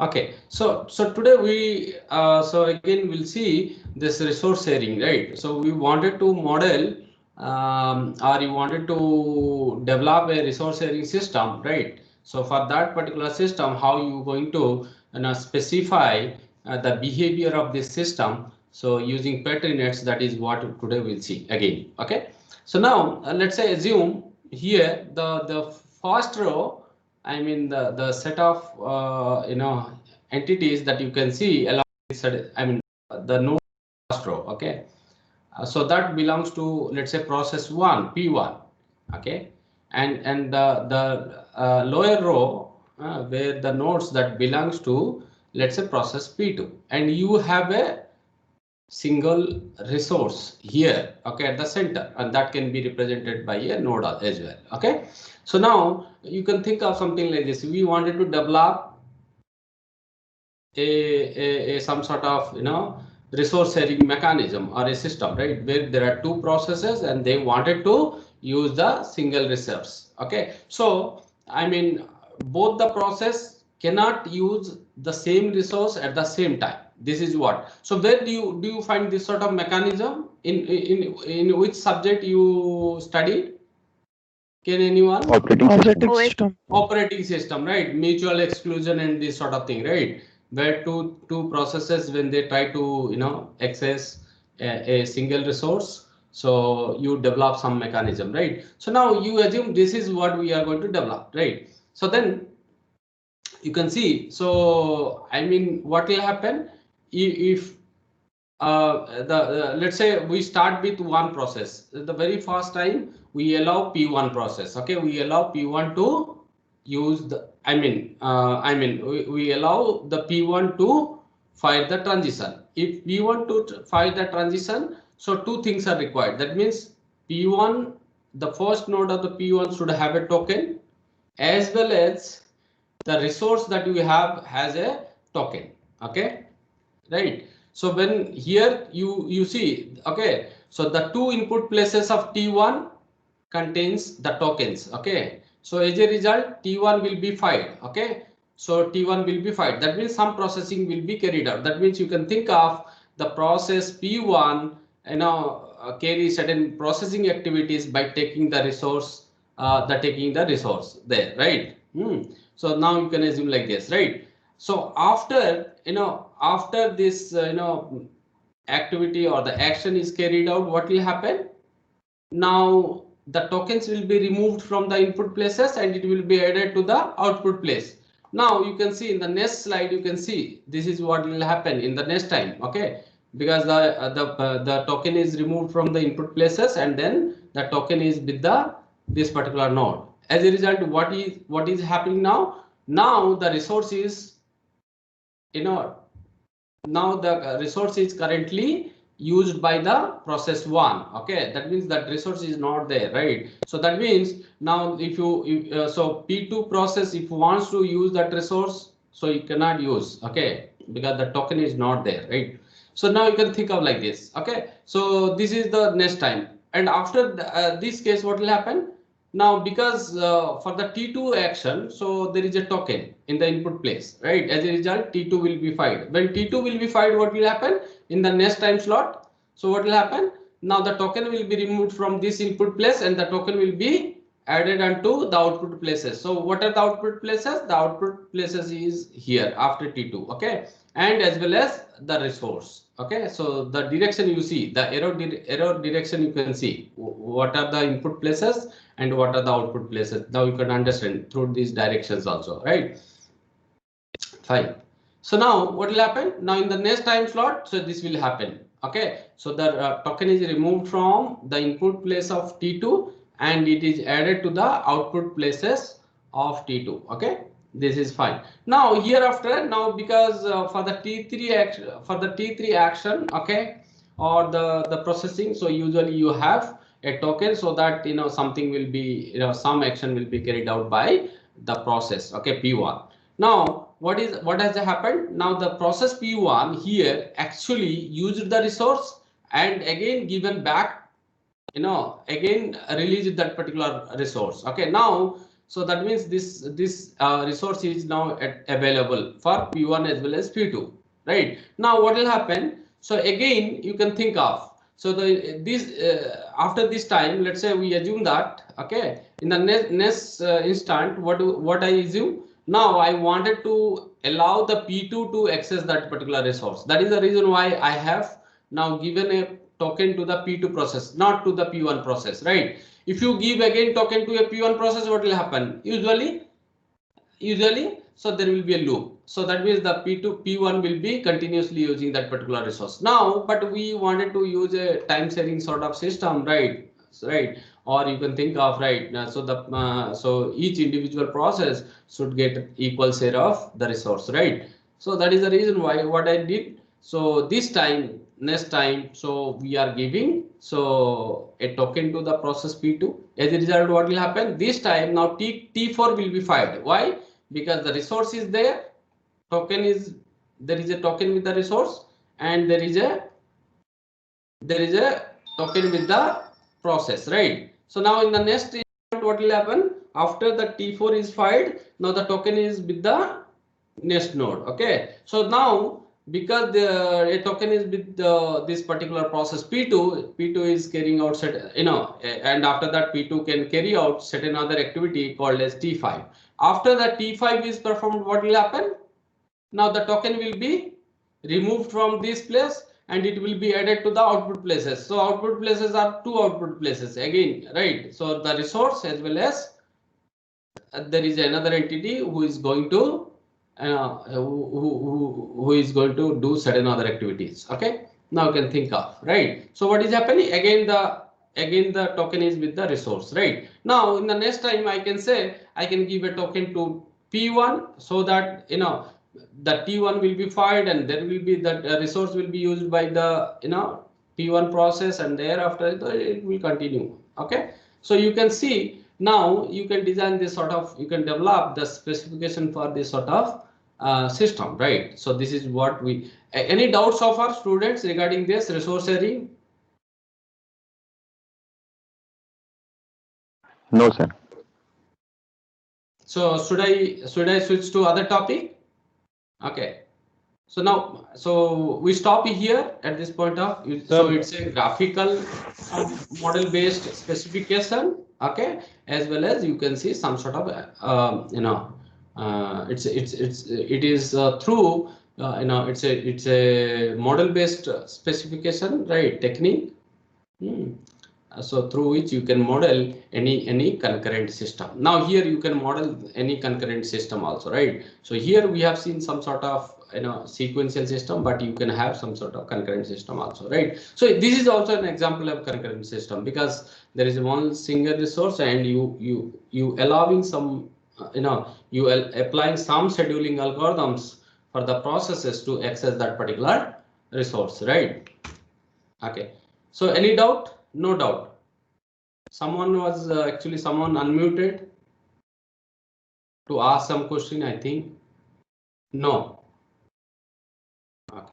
Okay, so today we so again we'll see this resource sharing, right? So we wanted to model or you wanted to develop a resource sharing system, right? So for that particular system, how you going to specify the behavior of this system? So using pattern nets, that is what today we'll see again. Okay, so now let's say assume here the first row, I mean the set of entities that you can see along this, I mean the node first row. Okay, so that belongs to, let's say, process 1 P1. Okay, and the lower row where the nodes that belongs to, let's say, process P2, and you have a single resource here, okay, at the center, and that can be represented by a node as well. Okay, so now you can think of something like this. We wanted to develop a some sort of resource sharing mechanism or a system, right, where there are two processes and they wanted to use the single resource. Okay, so I mean both the process cannot use the same resource at the same time. This is what. So where do you find this sort of mechanism in which subject you studied? Can anyone? Operating system. Operating system, right? Mutual exclusion and this sort of thing, right? Where two processes, when they try to access a single resource, so you develop some mechanism, right? So now you assume this is what we are going to develop, right? So then you can see, so I mean what will happen if let's say we start with one process. The very first time we allow P1 process. Okay, we allow P1 to use the, we allow the P1 to fire the transition. If P1 to fire the transition, so two things are required. That means P1, the first node of the P1 should have a token, as well as the resource that you have has a token. Okay, right? So when here you see, okay, so the two input places of T1 contains the tokens. Okay, so as a result T1 will be fired. Okay, so T1 will be fired. That means some processing will be carried out. That means you can think of the process P1 carry certain processing activities by taking the resource, taking the resource there, right? So now you can assume like this, right? So after after this activity or the action is carried out, what will happen? Now the tokens will be removed from the input places and it will be added to the output place. Now you can see in the next slide, you can see this is what will happen in the next time. Okay, because the token is removed from the input places and then the token is with the this particular node. As a result, what is happening now? Now the resource is you know now the resource is currently used by the process 1. Okay, that means that resource is not there, right? So that means now so P2 process, if wants to use that resource, so you cannot use. Okay, because the token is not there, right? So now you can think of like this. Okay, so this is the next time, and after this case, what will happen? Now because for the T2 action, so there is a token in the input place, right? As a result, T2 will be fired. When T2 will be fired, what will happen in the next time slot? So what will happen? Now the token will be removed from this input place and the token will be added onto the output places. So what are the output places? The output places is here after T2. Okay, and as well as the resource. Okay, so the direction you see, the arrow direction you can see what are the input places and what are the output places. Now you can understand through these directions also, right? Fine. So now what will happen? Now in the next time slot, so this will happen. Okay, so the token is removed from the input place of T2 and it is added to the output places of T2. Okay, this is fine. Now hereafter, now because for the T3 action, okay, or the processing, so usually you have a token so that something will be some action will be carried out by the process. Okay, P1. Now what has happened? Now the process P1 here actually used the resource and again given back, again released that particular resource. Okay, now So that means this resource is now available for P1 as well as P2, right? Now what will happen? So again you can think of, so the this after this time, let's say we assume that, okay, in the next instant, what I assume, now I wanted to allow the P2 to access that particular resource. That is the reason why I have now given a token to the P2 process, not to the P1 process, right? If you give again token to a P1 process, what will happen? Usually, so there will be a loop. So that means the P2, P1 will be continuously using that particular resource. Now, but we wanted to use a time sharing sort of system, right? Right. Or you can think of, right. So so each individual process should get equal share of the resource, right? So that is the reason why what I did. So this time, next time, so we are giving so a token to the process P2. As a result, what will happen? This time now T4 will be fired. Why? Because the resource is there, token is there, is a token with the resource, and there is a token with the process, right? So now in the next what will happen after the T4 is fired? Now the token is with the next node. Okay, so now because a token is with this particular process P2 is carrying out set, and after that P2 can carry out certain other activity called as T5. After the T5 is performed, what will happen? Now the token will be removed from this place and it will be added to the output places. So output places are two output places again, right? So the resource as well as there is another entity who is going to who is going to do certain other activities. Okay, now you can think of, right? So what is happening again? The token is with the resource, right? Now in the next time I can say I can give a token to P1 so that the T1 will be fired and there will be that resource will be used by the P1 process, and thereafter it will continue. Okay, so you can see now you can design this sort of, you can develop the specification for this sort of system, right? So this is what we, any doubts of our students regarding this resource sharing? No, sir. So should I switch to other topic? Okay. So now, so we stop here at this point of, so it's a graphical model-based specification, okay, as well as you can see some sort of, it is through, it's a model-based specification, right, technique. So through which you can model any concurrent system. Now here you can model any concurrent system also, right? So here we have seen some sort of sequential system, but you can have some sort of concurrent system also, right? So this is also an example of concurrent system because there is one single resource and you allowing some you applying some scheduling algorithms for the processes to access that particular resource, right? Okay, so any doubt? No doubt. Someone was actually someone unmuted to ask some question, I think. No. Okay.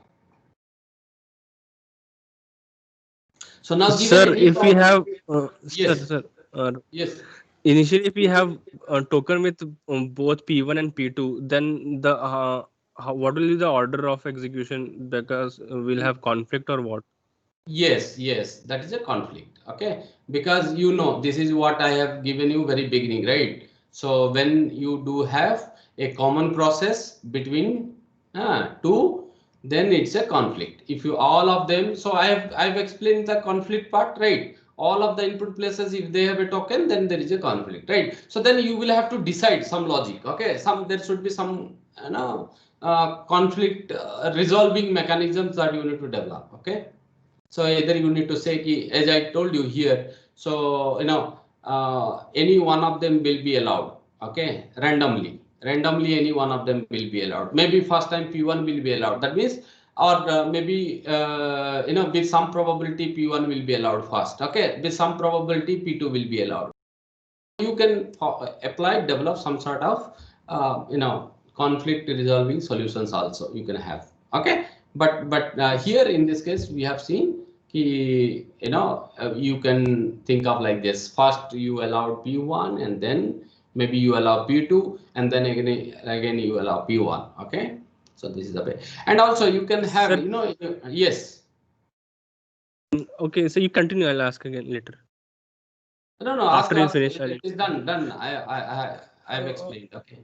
So now Sir, if we have yes, sir, yes, initially if we have a token with both P1 and P2, then the what will be the order of execution, because we'll have conflict or what? yes, that is a conflict. Okay, because this is what I have given you very beginning, right? So when you do have a common process between two, then it's a conflict. If you all of them, so I've explained the conflict part, right? All of the input places, if they have a token, then there is a conflict, right? So then you will have to decide some logic. Okay, there should be some conflict resolving mechanisms that you need to develop. Okay. So either you need to say, as I told you here, so any one of them will be allowed. Okay, randomly any one of them will be allowed. Maybe first time P1 will be allowed. That means, or maybe with some probability P1 will be allowed first. Okay, with some probability P2 will be allowed. You can develop some sort of conflict resolving solutions also you can have. Okay, but here in this case we have seen you can think of like this: first you allowed P1 and then maybe you allow P2 and then again you allow P1. Okay, so this is the way. And also you can have, Sir, you know, yes. okay, so you continue. I'll ask again later. No, After you ask. finish, It is done. I've uh, explained. Okay.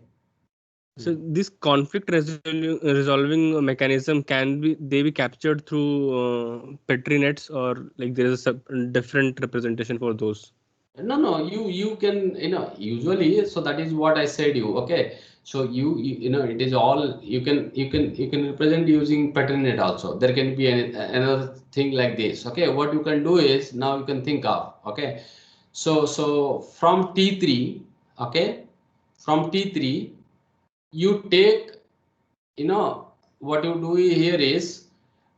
so this conflict resolving mechanism, can be they be captured through Petri nets, or like there is a different representation for those? No, you can, you know, usually, so that is what I said you. Okay, so you know, it is all you can represent using pattern net also. There can be another thing like this. Okay, what you can do is, now you can think of. Okay, so from T3, okay, from T3 you take, you know, what you do here is,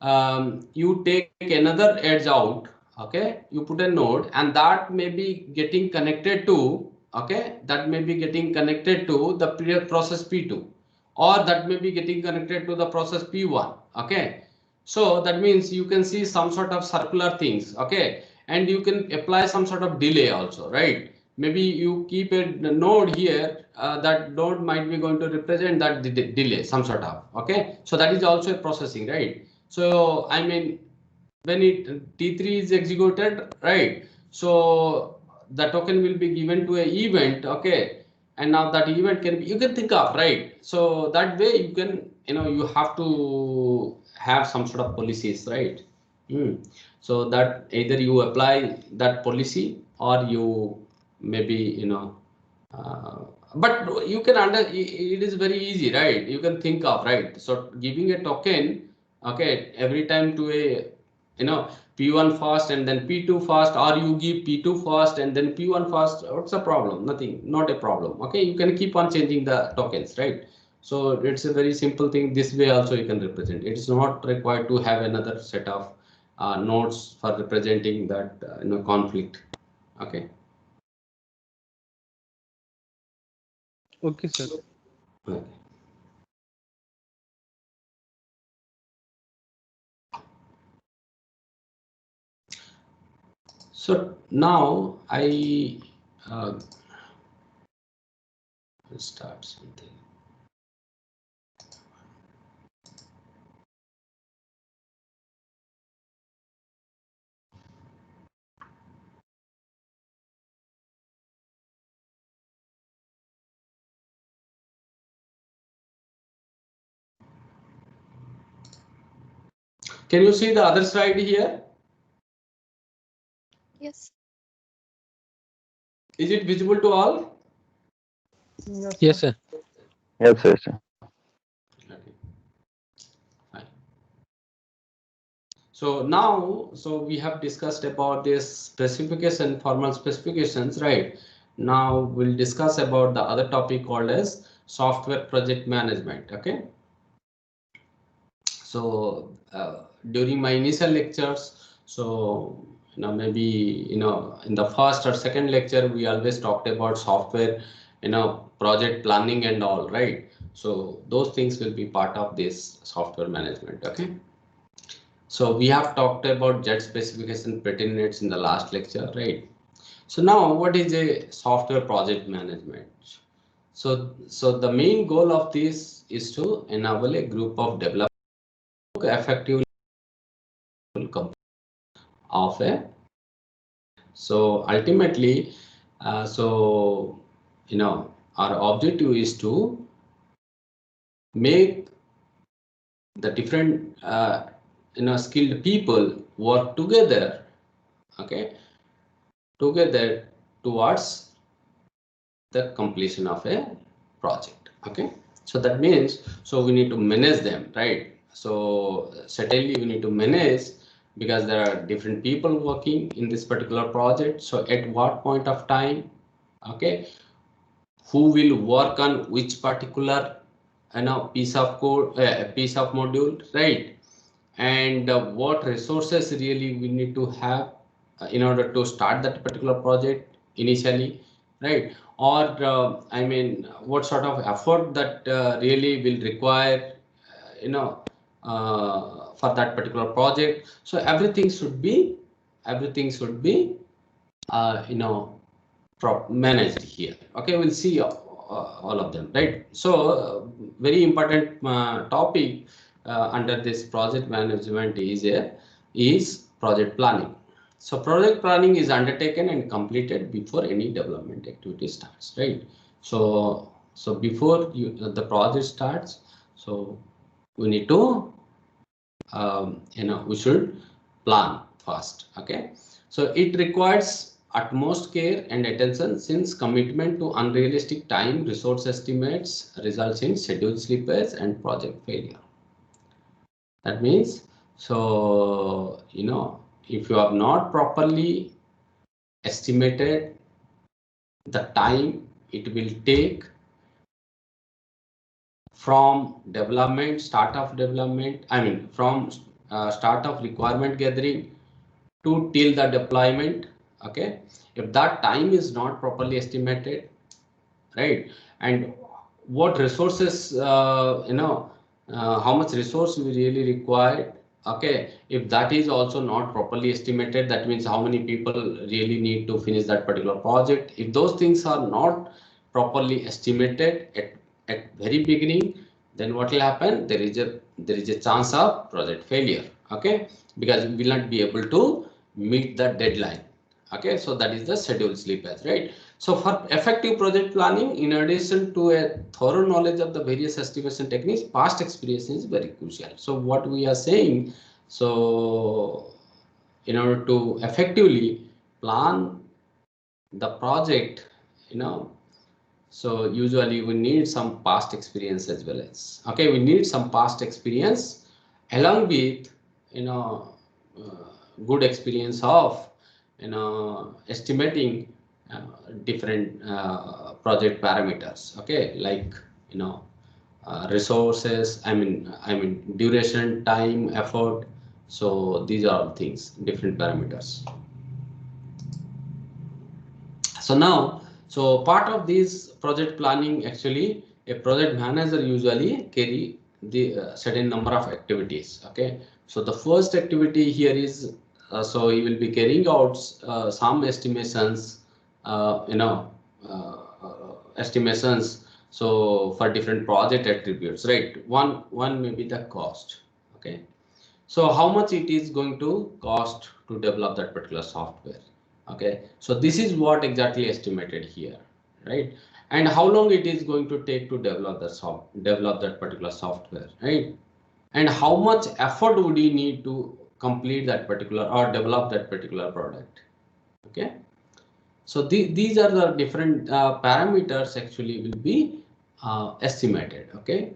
you take another edge out. Okay, you put a node and that may be getting connected to, okay, that may be getting connected to the process P2, or that may be getting connected to the process P1. Okay, so that means you can see some sort of circular things. Okay, and you can apply some sort of delay also, right? Maybe you keep a node here, that node might be going to represent that delay, some sort of. Okay, so that is also a processing, right? So I mean, when it T3 is executed, right, so the token will be given to a event. Okay, and now that event can be, you can think of, right? So that way you can, you know, you have to have some sort of policies, right? So that either you apply that policy or you maybe, you know, but you can it is very easy, right? You can think of, right? So giving a token, okay, every time to a, you know, P1 fast and then P2 fast, or you give P2 fast and then P1 fast. What's the problem? Nothing, not a problem. Okay, you can keep on changing the tokens, right? So it's a very simple thing. This way also you can represent. It's not required to have another set of nodes for representing that, you know, conflict. Okay. Okay, sir. Okay. So now I start something. Can you see the other slide here? Yes. Is it visible to all? Yes, sir. Yes, yes. Okay. Fine. So now, so we have discussed about this specification, formal specifications, right? Now we'll discuss about the other topic called as software project management. Okay. So during my initial lectures, so, you know, maybe, you know, in the first or second lecture we always talked about software, you know, project planning and all, right? So those things will be part of this software management. Okay, so we have talked about jet specification prettiness in the last lecture, right? So now what is a software project management? So the main goal of this is to enable a group of developers effectively of a, so ultimately, so, you know, our objective is to make the different, you know, skilled people work together. Okay, together towards the completion of a project. Okay, so that means, so we need to manage them, right? So certainly we need to manage, because there are different people working in this particular project. So at what point of time, okay, who will work on which particular, you know, piece of code, piece of module, right? And what resources really we need to have in order to start that particular project initially, right? Or I mean, what sort of effort that really will require, you know, for that particular project. So everything should be, you know, managed here. Okay, we'll see all of them, right? So very important topic under this project management is project planning. So project planning is undertaken and completed before any development activity starts, right? So before the project starts, so we need to we should plan first. Okay, so it requires utmost care and attention, since commitment to unrealistic time resource estimates results in schedule slippage and project failure. That means, so if you have not properly estimated the time it will take from development, start of development, from start of requirement gathering to till the deployment. Okay, if that time is not properly estimated, right, and what resources how much resource we really require. Okay, if that is also not properly estimated, that means how many people really need to finish that particular project. If those things are not properly estimated at very beginning, then what will happen? There is a chance of project failure. Okay, because we will not be able to meet the deadline. Okay, so that is the schedule slippage, right? So for effective project planning, in addition to a thorough knowledge of the various estimation techniques, past experience is very crucial. So what we are saying, so in order to effectively plan the project, so usually we need some past experience as well as, okay, we need some past experience along with, good experience of, estimating different project parameters. Okay, like, resources, duration, time, effort. So these are all things, different parameters. So now, so part of this project planning, actually a project manager usually carry the certain number of activities. Okay, so the first activity here is, so he will be carrying out some estimations, estimations, so for different project attributes, right? One may be the cost. Okay, so how much it is going to cost to develop that particular software. Okay, so this is what exactly estimated here, right? And how long it is going to take to develop that particular software, right? And how much effort would you need to complete that particular or develop that particular product. Okay, so these are the different parameters actually will be estimated. Okay,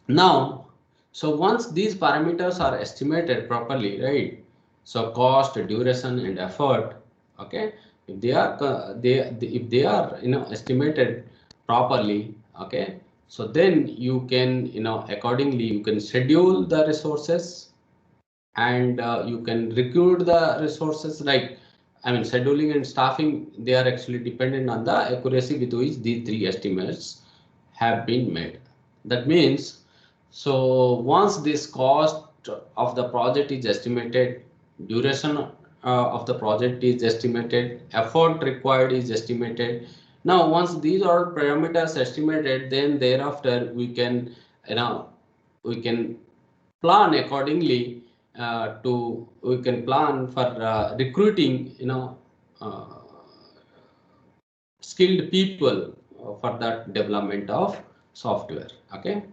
now, so once these parameters are estimated properly, right? So cost, duration, and effort. Okay, if they are if they are estimated properly. Okay, so then you can accordingly you can schedule the resources, and you can recruit the resources. Like, scheduling and staffing, they are actually dependent on the accuracy with which these three estimates have been made. That means, so once this cost of the project is estimated, duration of the project is estimated, effort required is estimated. Now, once these are parameters estimated, then thereafter we can, we can plan accordingly we can plan for recruiting, uh, skilled people for that development of software. Okay.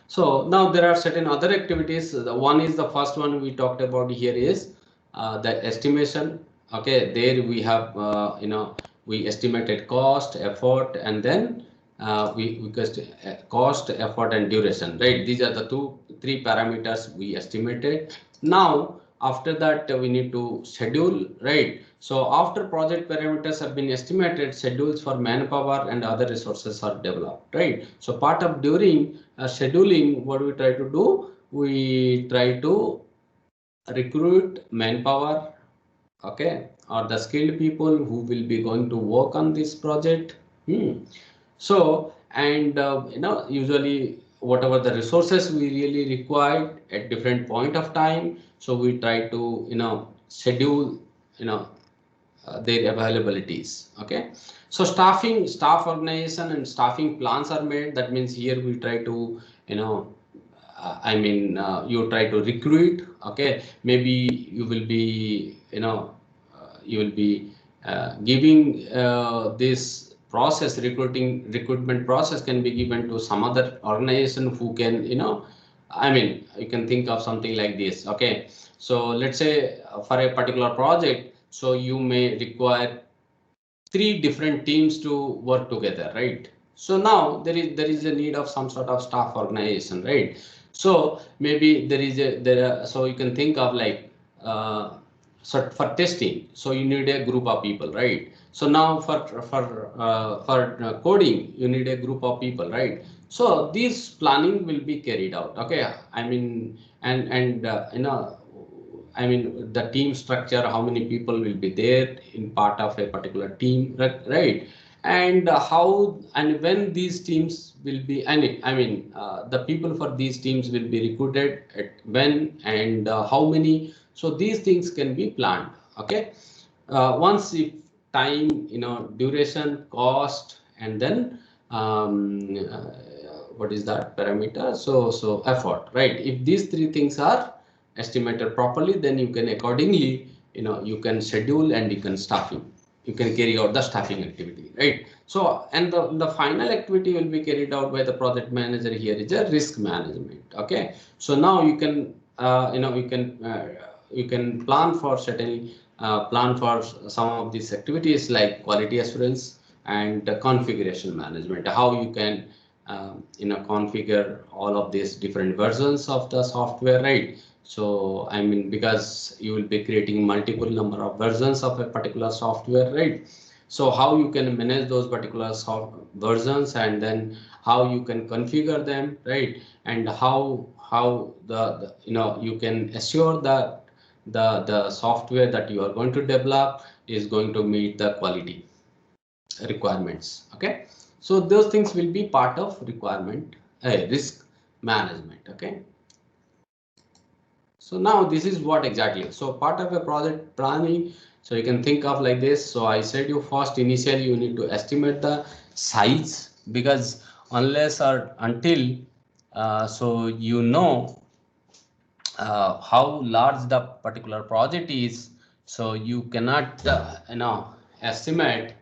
So now there are certain other activities. The one is the first one we talked about here is the estimation. Okay, there we have we estimated cost, effort, and then we cost, effort, and duration. Right, these are the three parameters we estimated. Now after that we need to schedule, right? So after project parameters have been estimated, schedules for manpower and other resources are developed, right? So part of during scheduling, what we try to do, we try to recruit manpower, okay, or the skilled people who will be going to work on this project. So, and usually whatever the resources we really required at different point of time. So we try to, schedule, their availabilities. Okay. So staff organization and staffing plans are made. That means here we try to, you know, you try to recruit. Okay. Maybe you will be, you will be giving this process, recruitment process can be given to some other organization who can, you can think of something like this. Okay. So let's say for a particular project, so you may require 3 different teams to work together, right? So now there is a need of some sort of staff organization, right? So maybe so you can think of like, so for testing, so you need a group of people, right? So now for coding, you need a group of people, right? So this planning will be carried out. Okay, the team structure, how many people will be there in part of a particular team, right? And how and when these teams will be, the people for these teams will be recruited at when and how many. So these things can be planned. Okay. Once if time, duration, cost, and then what is that parameter? So effort, right? If these 3 things are estimated properly, then you can accordingly, you can schedule and you can carry out the staffing activity, right? So and the final activity will be carried out by the project manager. Here is a risk management. Okay. So now you can you can plan for certain plan for some of these activities like quality assurance and configuration management, how you can configure all of these different versions of the software, right? So because you will be creating multiple number of versions of a particular software, right? So how you can manage those particular versions, and then how you can configure them, right? And how the you can assure that the software that you are going to develop is going to meet the quality requirements. Okay. So those things will be part of requirement risk management. Okay. So now this is what exactly. So part of a project planning. So you can think of like this. So I said you first initially you need to estimate the size, because unless or until so how large the particular project is, so you cannot estimate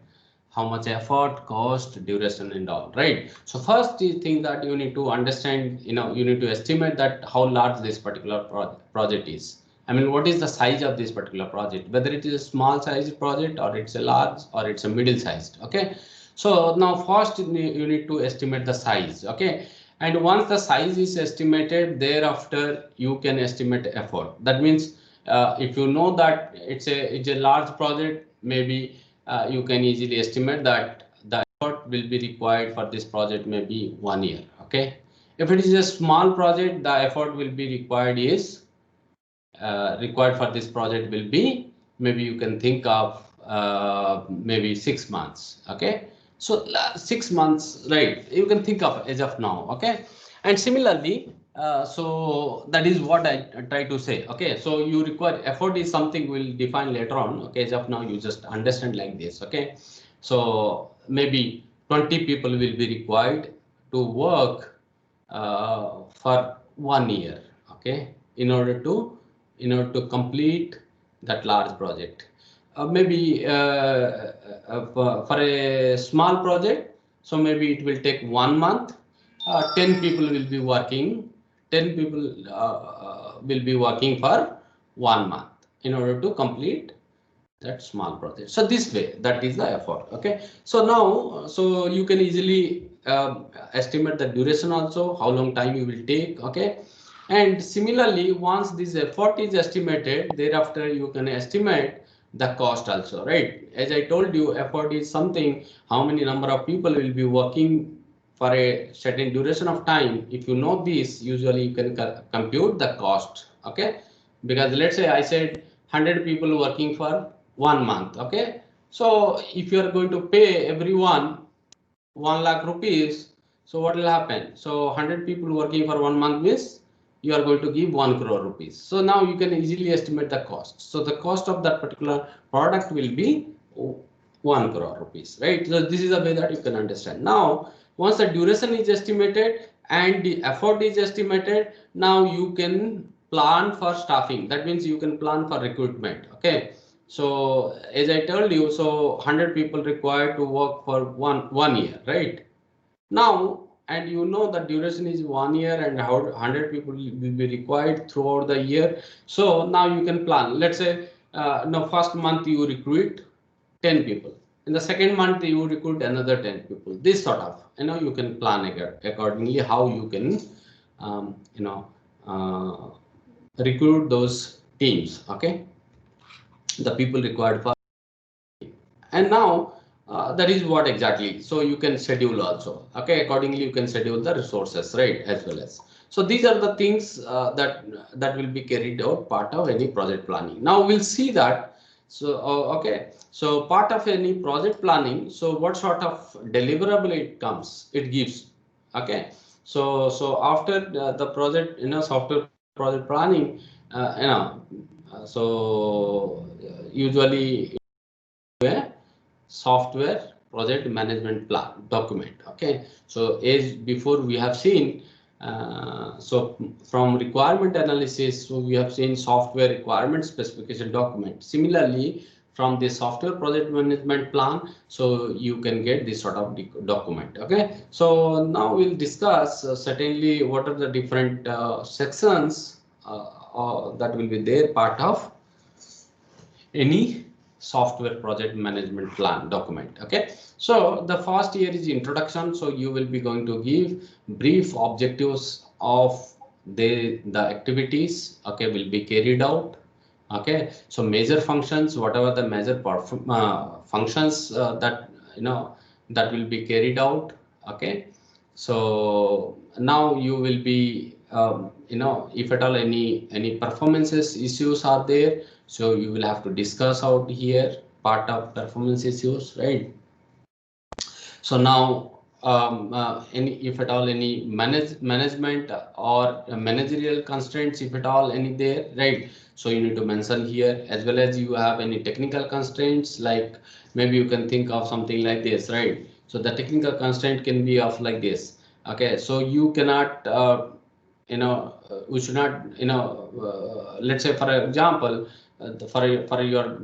how much effort, cost, duration, and all, right? So first you think that you need to understand, you need to estimate that how large this particular project is. What is the size of this particular project, whether it is a small sized project or it's a large or it's a middle sized. Okay. So now first you need to estimate the size. Okay. And once the size is estimated, thereafter you can estimate effort. That means if you know that it's a large project, maybe you can easily estimate that the effort will be required for this project maybe 1 year. Okay. If it is a small project, the effort will be required for this project will be, maybe you can think of maybe 6 months. Okay. So 6 months, right? You can think of as of now. Okay. And similarly, so that is what I try to say. Okay. So you require effort is something we'll define later on. Okay. As of now, you just understand like this. Okay. So maybe 20 people will be required to work for 1 year. Okay. In order to complete that large project. Maybe for a small project, so maybe it will take 1 month. 10 people will be working. 10 people will be working for 1 month in order to complete that small project. So this way, that is the effort. Okay. So now, so you can easily estimate the duration also, how long time you will take. Okay. And similarly, once this effort is estimated, thereafter you can estimate the cost also, right? As I told you, effort is something, how many number of people will be working for a certain duration of time. If you know this, usually you can compute the cost. Okay. Because let's say I said 100 people working for 1 month. Okay. So if you are going to pay everyone 1 lakh rupees, So what will happen? So 100 people working for 1 month means you are going to give 1 crore rupees. So now you can easily estimate the cost. So the cost of that particular product will be 1 crore rupees, right? So this is a way that you can understand. Now, once the duration is estimated and the effort is estimated, now you can plan for staffing. That means you can plan for recruitment. Okay. So as I told you, so 100 people required to work for one year, right? Now, and you know the duration is 1 year and how 100 people will be required throughout the year. So now you can plan. Let's say no, first month you recruit 10 people. In the second month you recruit another 10 people. This sort of, you can plan accordingly how you can, uh, recruit those teams. Okay, the people required for. And now that is what exactly, so you can schedule also. Okay, accordingly you can schedule the resources, right, as well as. So these are the things that will be carried out part of any project planning. Now we'll see that. So okay, so part of any project planning, so what sort of deliverable it comes, it gives. Okay, so after the project, software project planning, so usually a software project management plan document. Okay, so as before we have seen, so from requirement analysis, so we have seen software requirement specification document. Similarly, from the software project management plan, so you can get this sort of document. Okay, so now we'll discuss certainly what are the different sections that will be there part of any software project management plan document. Okay, so the first here is introduction. So you will be going to give brief objectives of the activities, okay, will be carried out. Okay, so major functions, whatever the major functions that that will be carried out. Okay, so now you will be if at all any performances issues are there, so you will have to discuss out here part of performance issues, right? So now any, if at all any management or managerial constraints, if at all any there, right? So you need to mention here, as well as you have any technical constraints, like maybe you can think of something like this, right? So the technical constraint can be of like this. Okay, so you cannot we should not, let's say for example, for your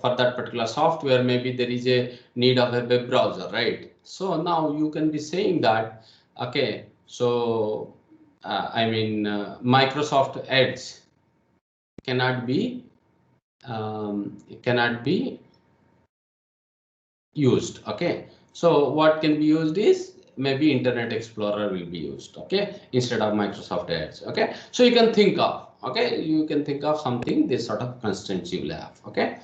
for that particular software, maybe there is a need of a web browser, right? So now you can be saying that, okay, so Microsoft Edge cannot be cannot be used. Okay, so what can be used is maybe Internet Explorer will be used, okay, instead of Microsoft Edge. Okay, so you can think of, okay, you can think of something, this sort of constraints you will have. Okay,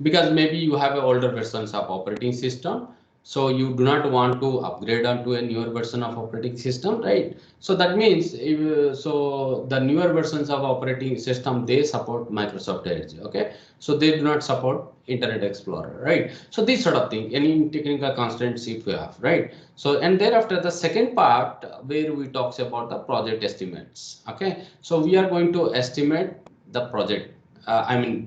because maybe you have older versions of operating system, so you do not want to upgrade onto a newer version of operating system, right? So that means if, so the newer versions of operating system, they support Microsoft Edge. Okay, so they do not support Internet Explorer, right? So this sort of thing, any technical constraints if you have, right? So and thereafter the second part where we talks about the project estimates. Okay, so we are going to estimate the project,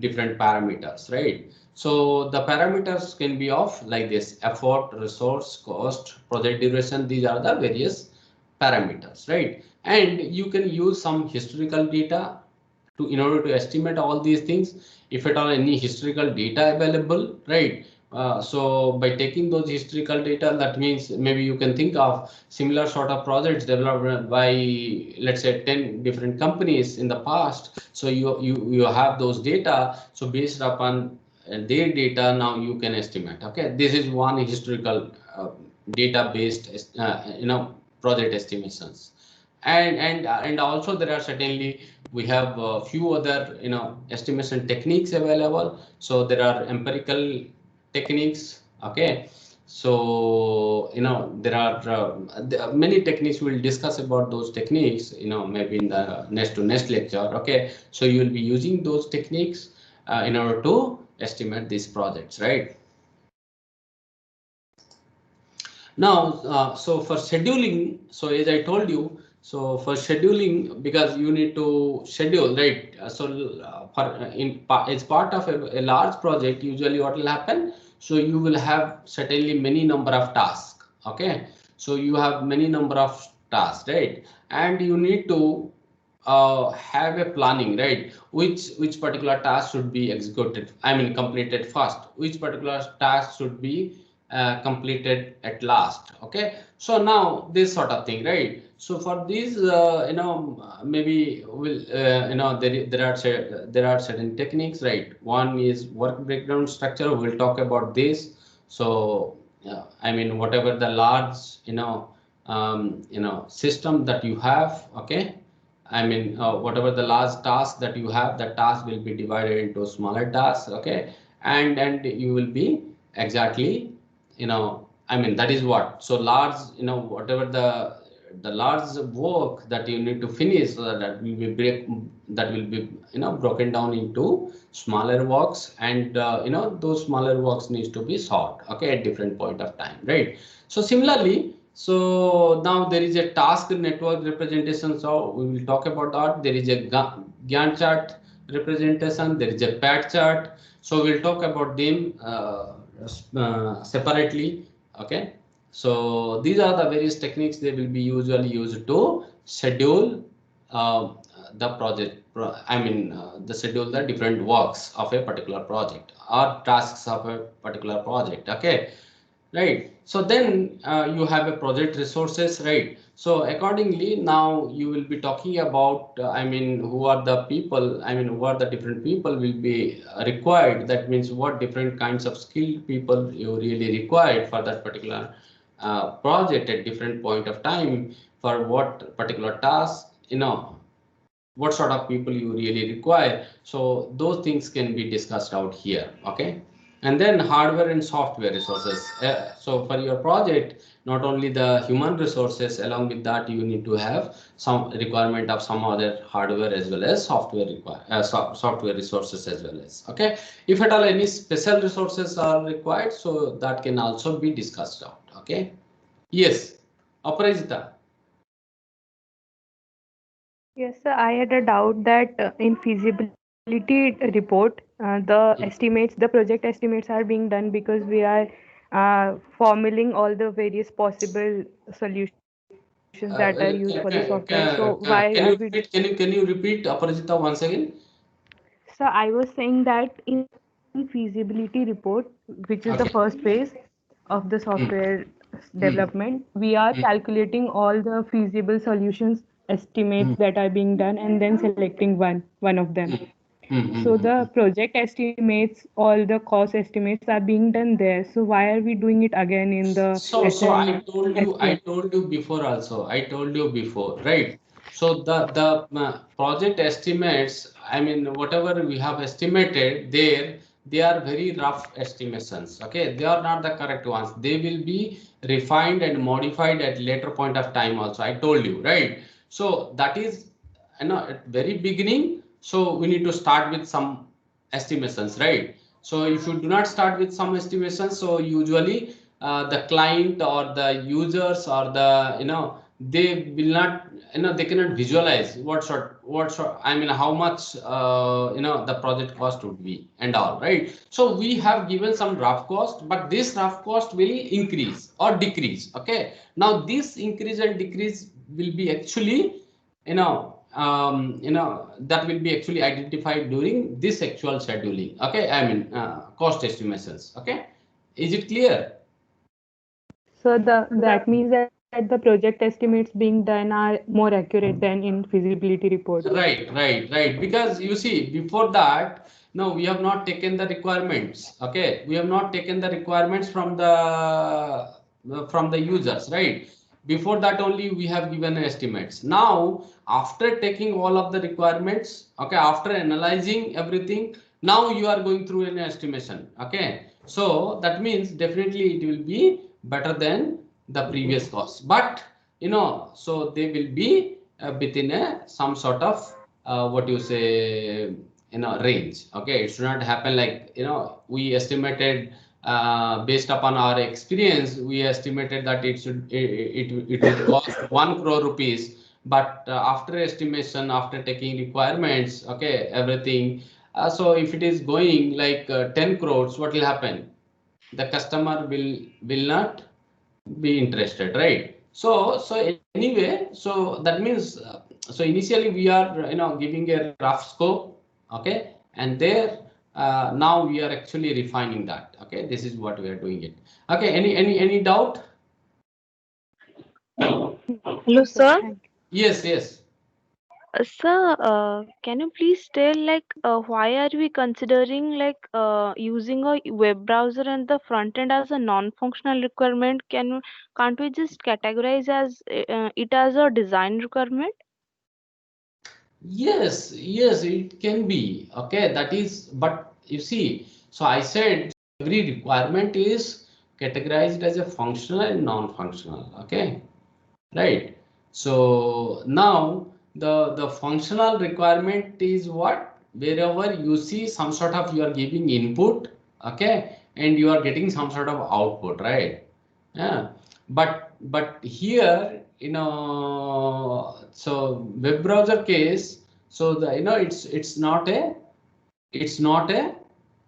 different parameters, right? So the parameters can be of like this: effort, resource, cost, project duration. These are the various parameters, right? And you can use some historical data to, in order to estimate all these things, if at all any historical data available, right? So by taking those historical data, that means maybe you can think of similar sort of projects developed by, let's say, 10 different companies in the past. So you have those data. So based upon their data, now you can estimate. Okay, this is one historical data based project estimations. And also there are certainly, we have a few other estimation techniques available. So there are empirical techniques. Okay, so there are many techniques. We'll discuss about those techniques maybe in the next lecture. Okay, so you will be using those techniques in order to estimate these projects, right? Now, so for scheduling, so as I told you, so for scheduling, because you need to schedule, right? As part of a large project, usually what will happen? So you will have certainly many number of tasks. Okay, so you have many number of tasks, right? And you need to have a planning, right? Which particular task should be executed, I mean completed first, which particular task should be completed at last. Okay, so now this sort of thing, right? So for these maybe will there are certain techniques, right? One is work breakdown structure, we'll talk about this. So I mean whatever the large system that you have, okay, I mean, whatever the large task that you have, the task will be divided into smaller tasks, okay, and you will be exactly, I mean, that is what. So large, whatever the large work that you need to finish, so that will be broken down into smaller works, and those smaller works needs to be solved, okay, at different point of time, right? So similarly, so now there is a task network representation. So we will talk about that. There is a Gantt chart representation. There is a PAT chart. So we'll talk about them separately. Okay. So these are the various techniques they will be usually used to schedule uh, the project. I mean, the schedule the different works of a particular project or tasks of a particular project. Okay, right? So then you have a project resources, right? So accordingly, now you will be talking about, I mean, who are the people, I mean, who are the different people will be required. That means what different kinds of skilled people you really required for that particular project at different point of time, for what particular task, what sort of people you really require. So those things can be discussed out here, okay? And then hardware and software resources. So for your project, not only the human resources, along with that you need to have some requirement of some other hardware as well as software resources as well as, okay? If at all any special resources are required, so that can also be discussed out, okay? Yes, Aparajita. Yes, sir. I had a doubt that in feasibility report, the project estimates are being done because we are formuling all the various possible solutions that are used for the software. So why are we Can you repeat? Can you repeat, Aparajita, once again? So I was saying that in feasibility report, which is the first Okay. phase of the Hmm. software Hmm. development, we are Hmm. calculating all the feasible solutions estimates Hmm. that are being done and then selecting one of them. Hmm. Hmm. So Hmm. the project estimates, all the cost estimates are being done there. So why are we doing it again in the So I SMSTM? told you before also. I told you before, right? So the project estimates, I mean, whatever we have estimated there, they are very rough estimations. Okay, they are not the correct ones. They will be refined and modified at later point of time also. I told you, right? So that is, at very beginning. So we need to start with some estimations, right? So if you do not start with some estimations, so usually the client or the users or the they will not, they cannot visualize what sort, I mean how much the project cost would be and all, right? So we have given some rough cost, but this rough cost will increase or decrease. Okay, now this increase and decrease will be actually, that will be actually identified during this actual scheduling. Okay, I mean cost estimations. Okay, is it clear? So that means that the project estimates being done are more accurate than in feasibility report. Right. Because you see, before that, no, we have not taken the requirements. Okay, we have not taken the requirements from the users, right? Before that only we have given estimates. Now, after taking all of the requirements, okay, after analyzing everything, now you are going through an estimation. Okay, so that means definitely it will be better than the previous cost. But so they will be within a some sort of what you say range. Okay, it should not happen like we estimated based upon our experience, we estimated that it would cost 1 crore rupees. But after estimation, after taking requirements, okay, everything. So if it is going like 10 crores, what will happen? The customer will not be interested, right? So anyway, so that means so initially we are giving a rough scope, okay, and there now we are actually refining that. Okay, this is what we are doing it. Okay, any doubt? No, Hello, sir. sir. Thank you. Yes, yes. Sir, can you please tell why are we considering using a web browser and the front end as a non-functional requirement? Can't we just categorize it as a design requirement? Yes, yes, it can be. Okay, that is, but you see, so I said every requirement is categorized as a functional and non-functional. Okay, right. So now the functional requirement is what? Wherever you see some sort of you are giving input, okay, and you are getting some sort of output, right? Yeah, but here, so web browser case, so the it's not a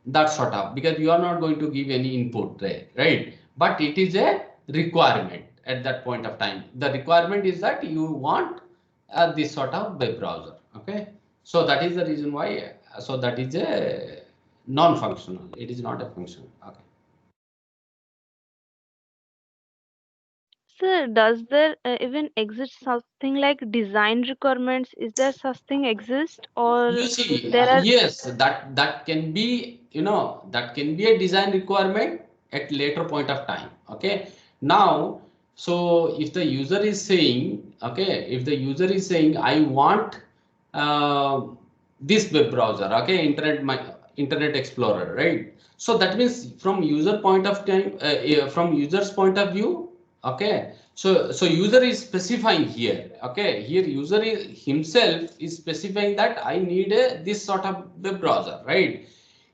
that sort of, because you are not going to give any input there, right? But it is a requirement at that point of time. The requirement is that you want this sort of web browser, okay? So that is the reason why. So that is a non-functional. It is not a functional. Okay. Sir, does there even exist something like design requirements? Is there such thing exist, You or see, there are? yes, that can be, that can be a design requirement at later point of time. Okay. Now, so if the user is saying, okay, if the user is saying, I want uh, this web browser, okay, Internet Explorer, right? So that means from user point of time, yeah, from user's point of view, okay. So user is specifying here, okay. Here user is himself is specifying that I need a this sort of web browser, right?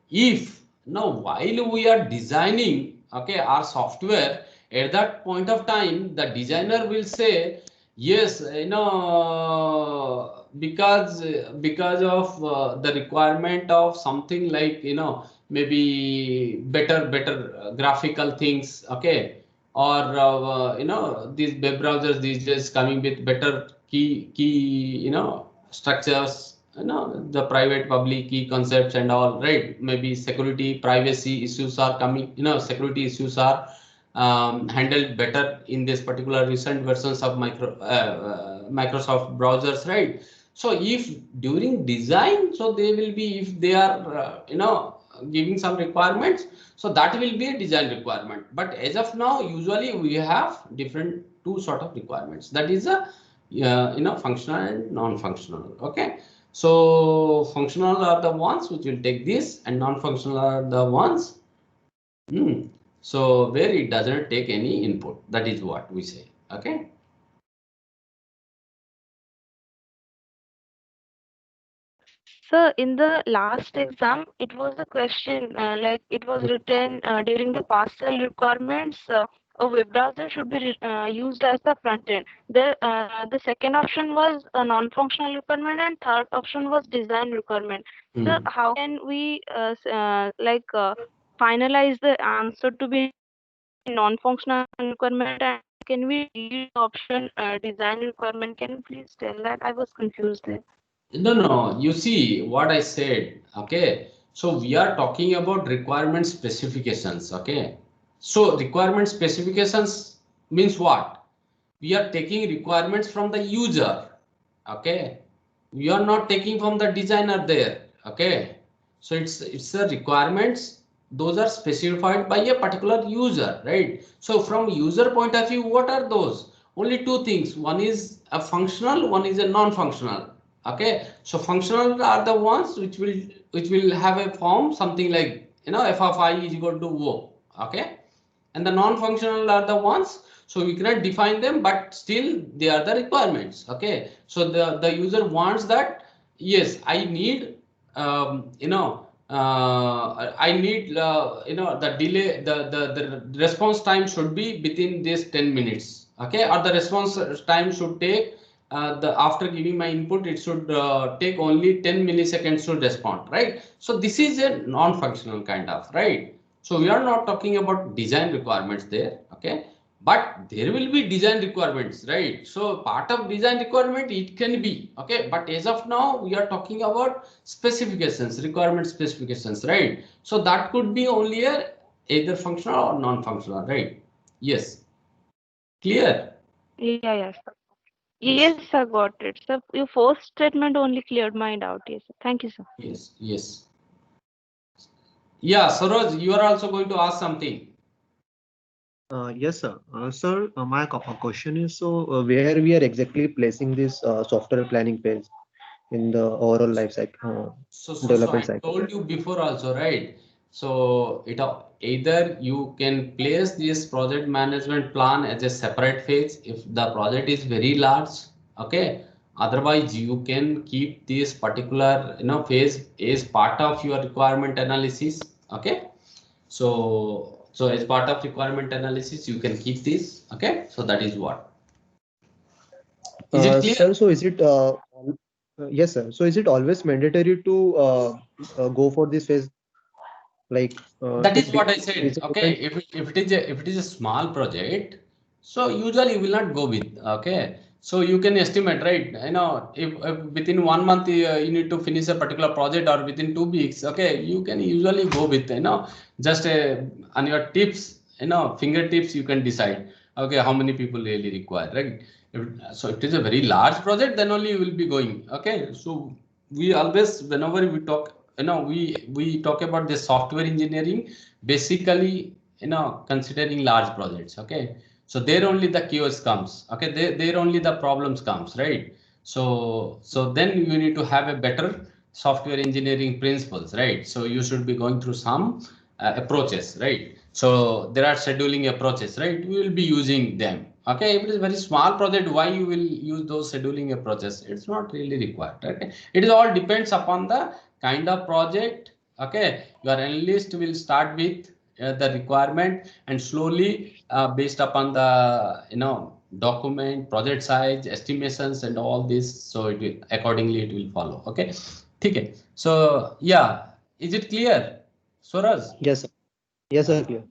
If now while we are designing, okay, our software, at that point of time the designer will say, yes, because of the requirement of something like, maybe better graphical things, okay, or these web browsers these days coming with better key structures, the private public key concepts and all, right? Maybe security privacy issues are coming, security issues are handled better in this particular recent versions of Microsoft browsers, right? So if during design, so they will be, if they are giving some requirements, so that will be a design requirement. But as of now, usually we have different two sort of requirements, that is a functional and non-functional. Okay, so functional are the ones which will take this, and non-functional are the ones so where it doesn't take any input. That is what we say. Okay. So in the last exam, it was a question it was written during the partial requirements. A web browser should be used as the front end. The second option was a non-functional requirement, and third option was design requirement. So how can we finalize the answer to be non-functional requirement, and can we delete the option design requirement? Can you please tell that? I was confused there. No. You see what I said. Okay. So we are talking about requirement specifications. Okay. So requirement specifications means what? We are taking requirements from the user. Okay. We are not taking from the designer there. Okay. So it's the requirements. Those are specified by a particular user, right? So from user point of view, what are those? Only two things. One is a functional, one is a non-functional. Okay, so functional are the ones which will have a form something like, f of I is equal to O. Okay, and the non-functional are the ones, so we cannot define them, but still they are the requirements. Okay, so the user wants that, yes, I need I need the delay, the response time should be within this 10 minutes, okay, or the response time should take the after giving my input, it should take only 10 milliseconds to respond, right? So this is a non-functional kind of, right? So we are not talking about design requirements there, okay, but there will be design requirements, right? So part of design requirement it can be, okay, but as of now we are talking about specifications, requirement specifications, right? So that could be only a either functional or non-functional, right? Yes, clear. Yeah, yes, sir. Yes, I got it. So your first statement only cleared my doubt. Yes, sir. Thank you, sir. Yes, yes. Yeah, Saroj, you are also going to ask something. Yes, sir. Sir, my question is, so where we are exactly placing this software planning phase in the overall life cycle, So development I cycle? told you before also, right? So it either you can place this project management plan as a separate phase if the project is very large, okay. Otherwise, you can keep this particular phase as part of your requirement analysis, okay. So as part of requirement analysis, you can keep this, okay. So that is what. Is it clear? Sir, so is it, yes, sir. So is it always mandatory to go for this phase? Like, That is it, what I is said. it Okay, depends? if it is a small project, so usually you will not go with. Okay, so you can estimate, right? If within 1 month you need to finish a particular project, or within 2 weeks, okay, you can usually go with just on your tips, fingertips, you can decide. Okay, how many people really require, right? So if it is a very large project, then only you will be going. Okay, so we always, whenever we talk, we talk about the software engineering, basically considering large projects, okay. So there only the chaos comes, okay, there only the problems comes, right? So then you need to have a better software engineering principles, right? So you should be going through some approaches, right? So there are scheduling approaches, right? We will be using them, okay. If it is a very small project, why you will use those scheduling approaches? It's not really required, okay. It is all depends upon the kind of project, okay. Your analyst will start with the requirement, and slowly based upon the document, project size, estimations, and all this, so it will accordingly it will follow, okay. Okay, so yeah, is it clear, Suraj? Yes, sir. Yes, sir. Clear.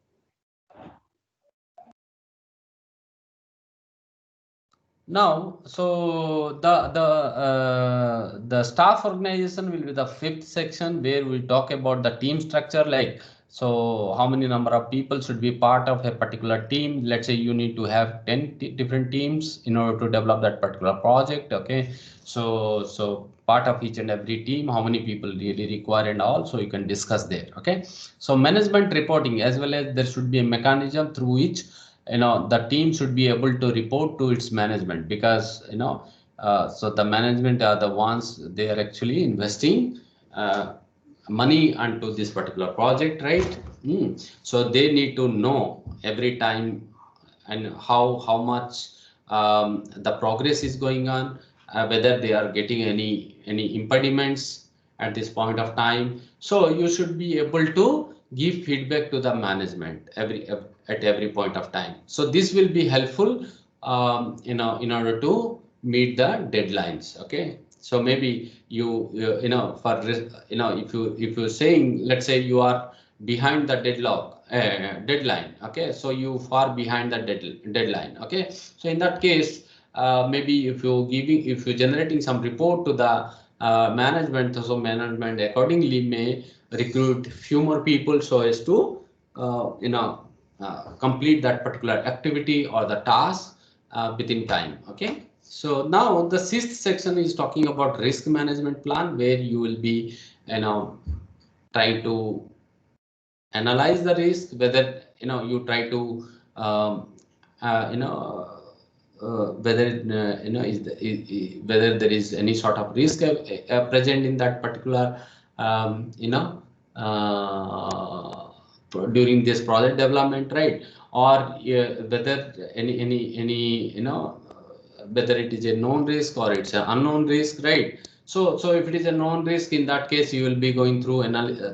Now, so the staff organization will be the fifth section, where we talk about the team structure, like, so how many number of people should be part of a particular team. Let's say you need to have 10 different teams in order to develop that particular project, okay. So part of each and every team, how many people really require, and all, so you can discuss there, okay. So management reporting, as well as there should be a mechanism through which the team should be able to report to its management, because so the management are the ones, they are actually investing money onto this particular project, right? So they need to know every time, and how much the progress is going on, whether they are getting any impediments at this point of time. So you should be able to give feedback to the management at every point of time. So this will be helpful in order to meet the deadlines, okay. So maybe for if you're saying, let's say you are behind the deadline, okay, so you far behind the deadline, okay. So in that case, maybe if you're generating some report to the management, so management accordingly may recruit few more people, so as to complete that particular activity or the task within time, okay. So now the sixth section is talking about risk management plan, where you will be trying to analyze the risk, whether you try to whether whether there is any sort of risk present in that particular uh, during this project development, right? Or whether any whether it is a known risk or it's an unknown risk, right? So if it is a known risk, in that case, you will be going through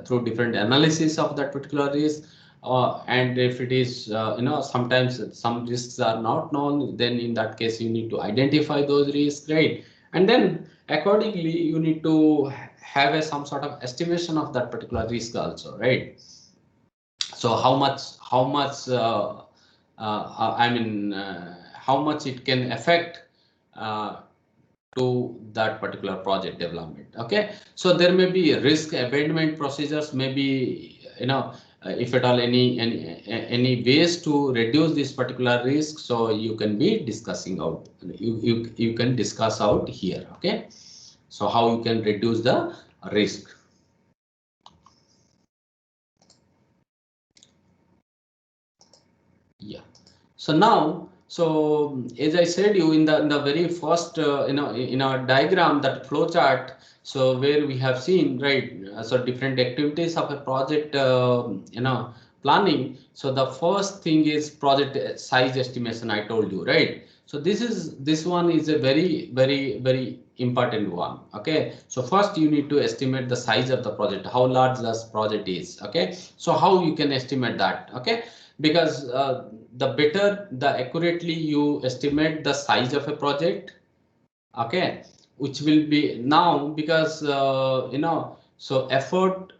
through different analysis of that particular risk. And if it is, sometimes some risks are not known, then in that case, you need to identify those risks, right? And then accordingly, you need to have some sort of estimation of that particular risk also, right? So how much how much it can affect to that particular project development. Okay, so there may be risk abatement procedures, maybe if at all any ways to reduce this particular risk, so you can be discussing out, you can discuss out here. Okay, so how you can reduce the risk. Yeah, so now, so as I said you in the very first in our diagram, that flow chart, so where we have seen, right, so different activities of a project planning. So the first thing is project size estimation, I told you, right? So this one is a very important one. Okay, so first you need to estimate the size of the project, how large this project is. Okay, so how you can estimate that? Okay, because the better, the accurately you estimate the size of a project, okay, which will be now, because so effort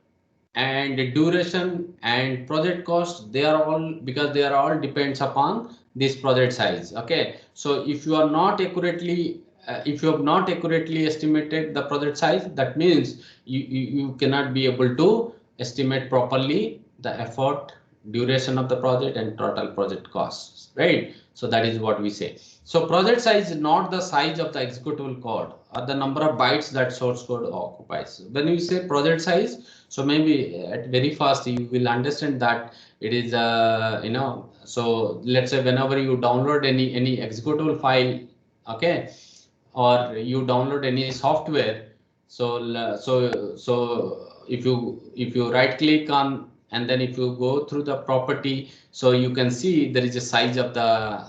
and duration and project cost, they are all, because they are all depends upon this project size. Okay, so if you are not accurately if you have not accurately estimated the project size, that means you cannot be able to estimate properly the effort, duration of the project and total project costs, right? So that is what we say. So project size is not the size of the executable code or the number of bytes that source code occupies. When you say project size, so maybe at very fast you will understand that it is so let's say whenever you download any executable file, okay, or you download any software, so if you right click on, and then if you go through the property, so you can see there is a size of the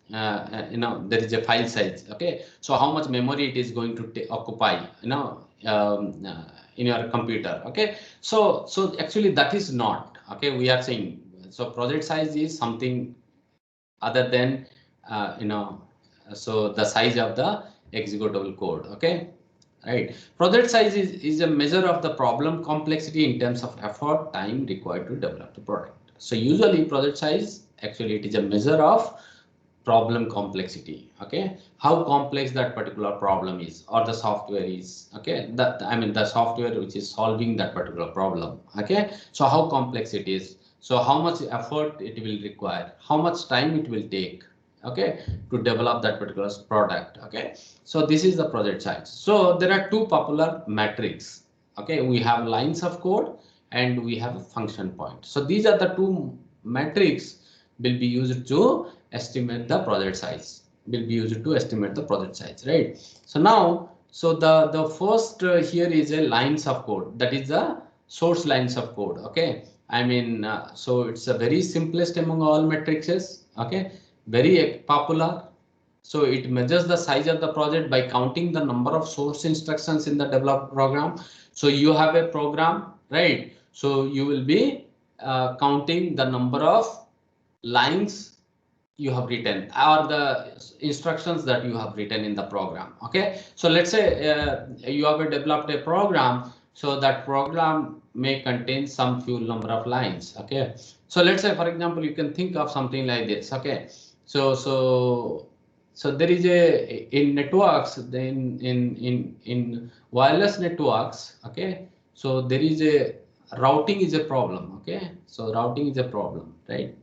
there is a file size. Okay, so how much memory it is going to occupy in your computer. Okay, so actually that is not, okay, we are saying, so project size is something other than so the size of the executable code. Okay, right. Project size is a measure of the problem complexity in terms of effort, time required to develop the product. So usually project size, actually it is a measure of problem complexity. Okay, how complex that particular problem is, or the software is. Okay, that I mean the software which is solving that particular problem. Okay, so how complex it is, so how much effort it will require, how much time it will take, okay, to develop that particular product. Okay, so this is the project size. So there are two popular metrics. Okay, we have lines of code and we have a function point. So these are the two metrics will be used to estimate the project size, right? So now, so the first here is a lines of code, that is the source lines of code. Okay, I mean so it's a very simplest among all matrices. Okay, very popular. So it measures the size of the project by counting the number of source instructions in the developed program. So you have a program, right? So you will be counting the number of lines you have written, or the instructions that you have written in the program. Okay, so let's say you have developed a program, so that program may contain some few number of lines. Okay, so let's say, for example, you can think of something like this. Okay, so there is a, in networks, then in wireless networks. Okay, so there is a routing is a problem. Okay, so routing is a problem, right?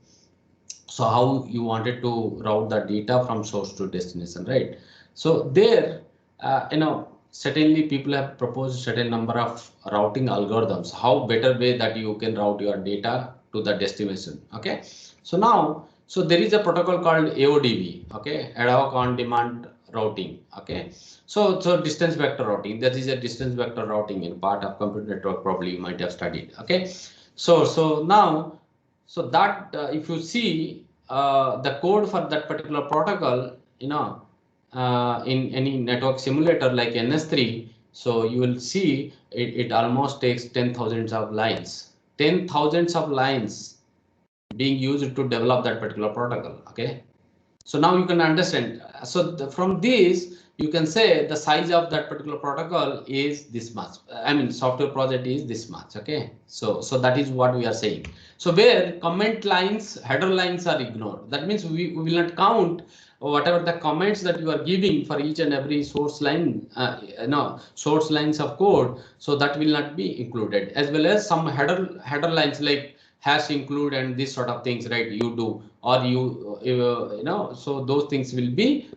So how you wanted to route the data from source to destination, right? So there certainly people have proposed certain number of routing algorithms, how better way that you can route your data to the destination. Okay, so now, so there is a protocol called AODV. Okay, ad hoc on demand routing. Okay, so distance vector routing, that is a distance vector routing in part of computer network, probably you might have studied. Okay, so now, so that if you see the code for that particular protocol, in any network simulator like NS3, So you will see it almost takes 10,000 of lines, 10,000 of lines being used to develop that particular protocol. Okay. So now you can understand. So from this, you can say the size of that particular protocol is this much. I mean, software project is this much. Okay. So that is what we are saying. So where comment lines, header lines are ignored. That means we will not count whatever the comments that you are giving for each and every source line, source lines of code. So that will not be included, as well as some header lines like hash include and this sort of things, right? You do, or so those things will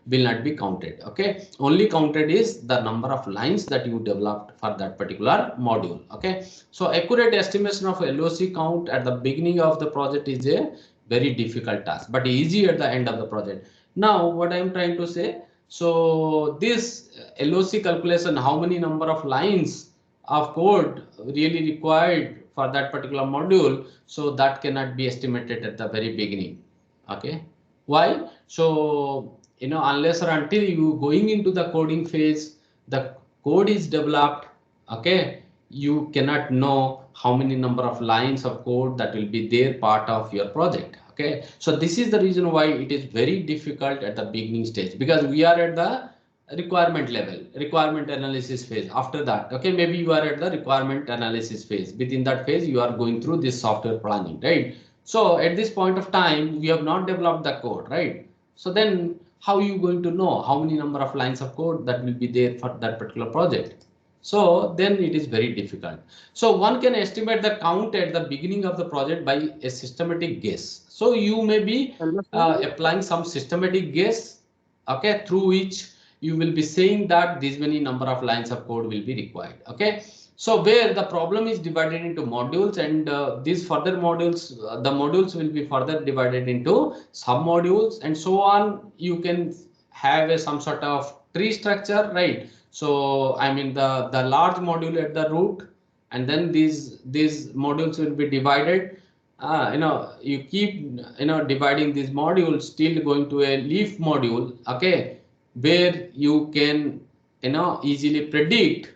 not be counted. Okay, only counted is the number of lines that you developed for that particular module. Okay, so accurate estimation of LOC count at the beginning of the project is a very difficult task, but easy at the end of the project. Now what I am trying to say, so this LOC calculation, how many number of lines of code really required for that particular module, so that cannot be estimated at the very beginning. Okay, why? So unless or until you going into the coding phase, the code is developed. Okay, you cannot know how many number of lines of code that will be there part of your project. Okay, so this is the reason why it is very difficult at the beginning stage, because we are at the requirement level, requirement analysis phase. After that, okay, maybe you are at the requirement analysis phase. Within that phase, you are going through this software planning, right? So at this point of time, we have not developed the code, right? So then how are you going to know how many number of lines of code that will be there for that particular project? So then it is very difficult. So one can estimate the count at the beginning of the project by a systematic guess. So you may be applying some systematic guess, okay, through which you will be saying that these many number of lines of code will be required. Okay, so where the problem is divided into modules, and these further modules, the modules will be further divided into sub modules and so on. You can have some sort of tree structure, right? So I mean the large module at the root, and then these modules will be divided. You keep dividing these modules till going to a leaf module. Okay, where you can easily predict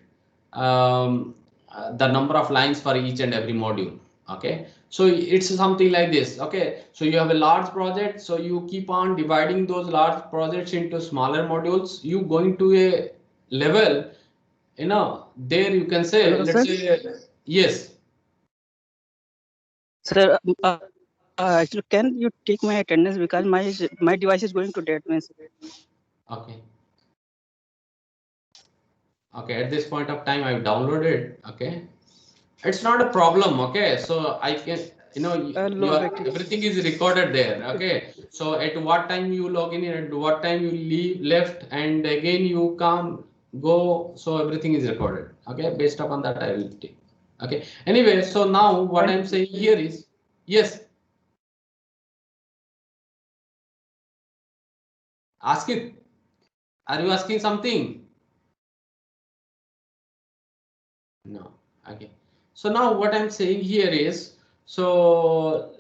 the number of lines for each and every module. Okay, so it's something like this. Okay, so you have a large project, so you keep on dividing those large projects into smaller modules. You going to a level, there you can say, Hello, let's sir. say, yes. Sir, actually, can you take my attendance because my device is going to dead, means. Okay. Okay, at this point of time, I've downloaded. Okay, it's not a problem. Okay, so I can, Low battery. everything is recorded there. Okay, so at what time you log in, at what time you leave left, and again you come go, so everything is recorded. Okay, based upon that I will take. Okay, anyway, so now what I'm saying here is, yes, ask it. Are you asking something? No. Okay, so now what I'm saying here is, so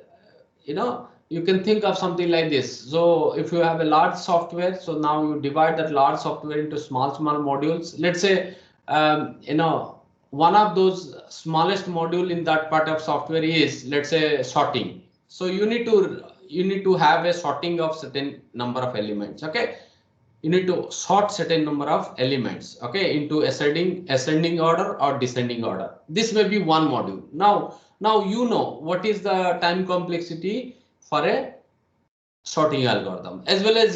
you can think of something like this. So if you have a large software, so now you divide that large software into small modules. Let's say one of those smallest module in that part of software is, let's say, sorting. So you need to have a sorting of certain number of elements. Okay, you need to sort certain number of elements, okay, into ascending order or descending order. This may be one module. Now what is the time complexity for a sorting algorithm, as well as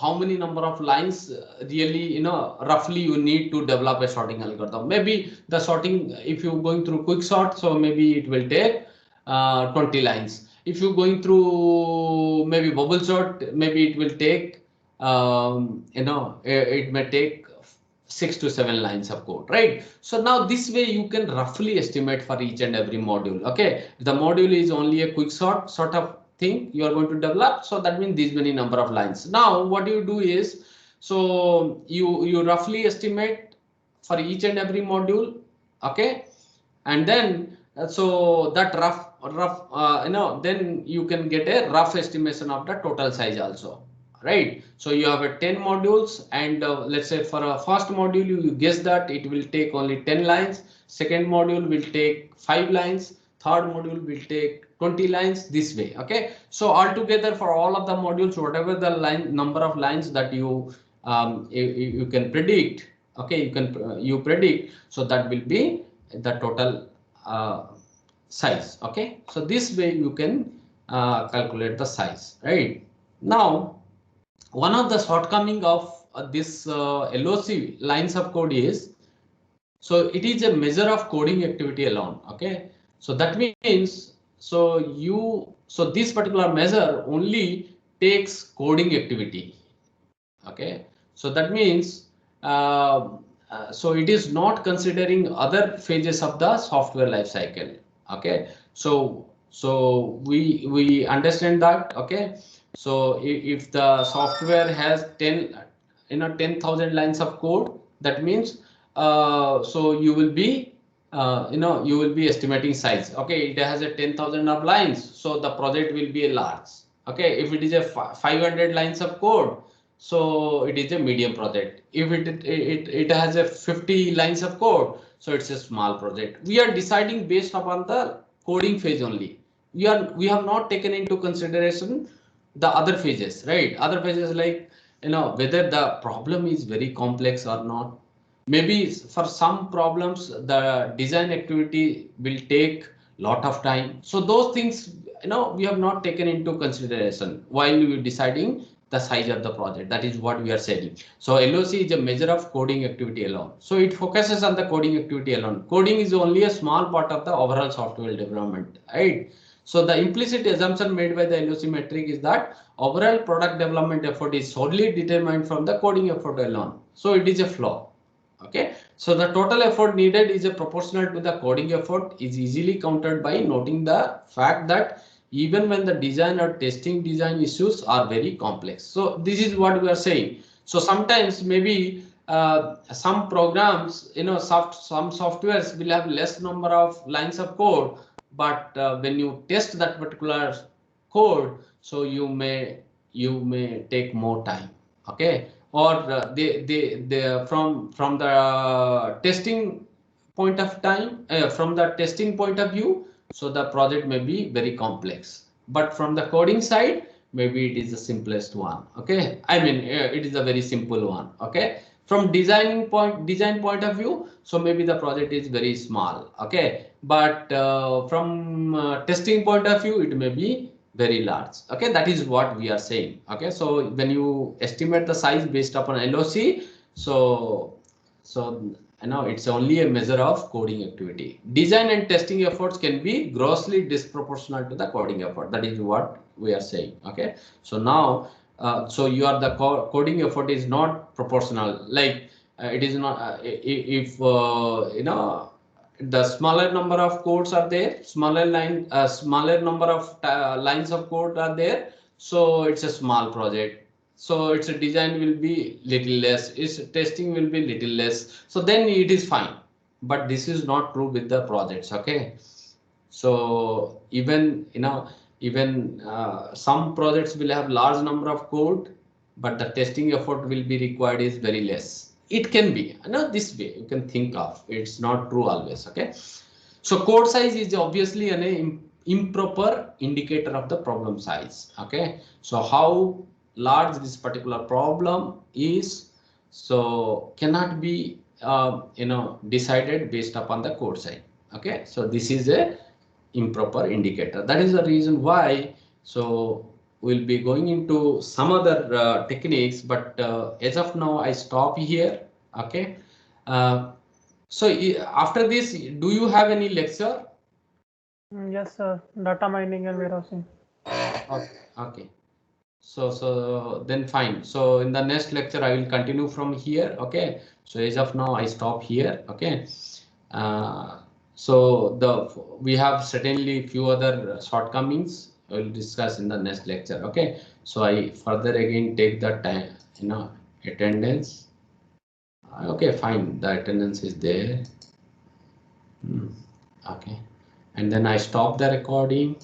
how many number of lines really roughly you need to develop a sorting algorithm. Maybe the sorting, if you're going through quick sort, so maybe it will take 20 lines. If you're going through maybe bubble sort, maybe it will take it may take 6 to 7 lines of code, right? So now this way you can roughly estimate for each and every module. Okay, the module is only a quick sort of thing you are going to develop, so that means these many number of lines. Now what you do is, so you roughly estimate for each and every module. Okay, and then so that rough then you can get a rough estimation of the total size also. right? So you have a 10 modules, and let's say for a first module, you guess that it will take only 10 lines. Second module will take 5 lines. Third module will take 20 lines, this way. Okay. So altogether for all of the modules, whatever the number of lines that you can predict. Okay, you predict. So that will be the total size. Okay. So this way you can calculate the size, right? Now, one of the shortcoming of this LOC lines of code is, so it is a measure of coding activity alone. Okay, so that means, so this particular measure only takes coding activity. Okay, so that means so it is not considering other phases of the software life cycle. Okay, so we understand that. Okay, so if the software has 10,000 lines of code, that means so you will be you will be estimating size. Okay, it has a 10,000 of lines, so the project will be a large. Okay, if it is a 500 lines of code, so it is a medium project. If it has a 50 lines of code, so it's a small project. We are deciding based upon the coding phase only. We have not taken into consideration the other phases, right? Other phases, like whether the problem is very complex or not. Maybe for some problems the design activity will take lot of time. So those things we have not taken into consideration while we deciding the size of the project. That is what we are saying. So LOC is a measure of coding activity alone. So it focuses on the coding activity alone. Coding is only a small part of the overall software development, right? So the implicit assumption made by the LOC metric is that overall product development effort is solely determined from the coding effort alone. So it is a flaw. Okay, so the total effort needed is a proportional to the coding effort is easily countered by noting the fact that even when the design or testing design issues are very complex. So this is what we are saying. So sometimes maybe some programs, some softwares will have less number of lines of code, but when you test that particular code, so you may take more time. Okay, or they from the testing point of time, from the testing point of view, so the project may be very complex, but from the coding side, maybe it is the simplest one. Okay, I mean it is a very simple one. Okay, from design point of view, so maybe the project is very small. Okay, but from testing point of view, it may be very large. Okay, that is what we are saying. Okay, so when you estimate the size based upon LOC, so it's only a measure of coding activity. Design and testing efforts can be grossly disproportional to the coding effort. That is what we are saying. Okay, so now so the coding effort is not proportional. Like it is not if the smaller number of codes are there, smaller number of lines of code are there, so it's a small project. So its design will be little less, its testing will be little less, so then it is fine. But this is not true with the projects. Okay, so even even some projects will have large number of code, but the testing effort will be required is very less. It can be this way you can think of. It's not true always. Okay, so code size is obviously an improper indicator of the problem size. Okay, so how large this particular problem is, so cannot be decided based upon the code size. Okay, so this is a improper indicator. That is the reason why, so we'll be going into some other techniques, but as of now I stop here. Okay, so after this, do you have any lecture? Yes, sir. Data mining and warehousing. Okay. So then fine. So in the next lecture, I will continue from here. Okay. So as of now, I stop here. Okay. So we have certainly few other shortcomings I will discuss in the next lecture. Okay. So I further again take the time, attendance. Okay, fine. The attendance is there. Okay. And then I stop the recording.